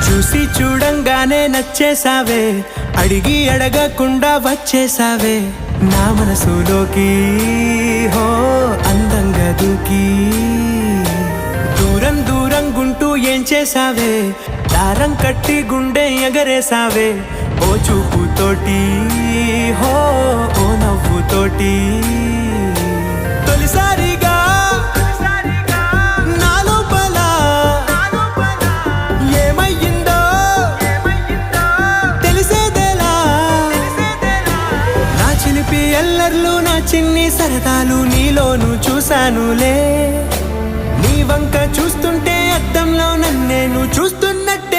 చూసి చూడంగానే నచ్చేసావే, అడిగి అడగకుండా వచ్చేసావే నా మనసులోకి. హో అందంగా దూకి దూరం దూరం గుంటూ ఏం చేసావే, దారం కట్టి గుండె ఎగరేసావే ఓ చూపుతోటి. హో ఓ నవ్వుతోటి తొలిసారిగా నా లోపల ఏమయ్యిందో తెలిసేదేలా. నా చిలిపి ఎల్లర్లు నా చిన్ని సరదాలు నీలోను చూశానులే. నీ వంక చూస్తుంటే అద్దంలో నన్నేను చూస్తున్నట్టు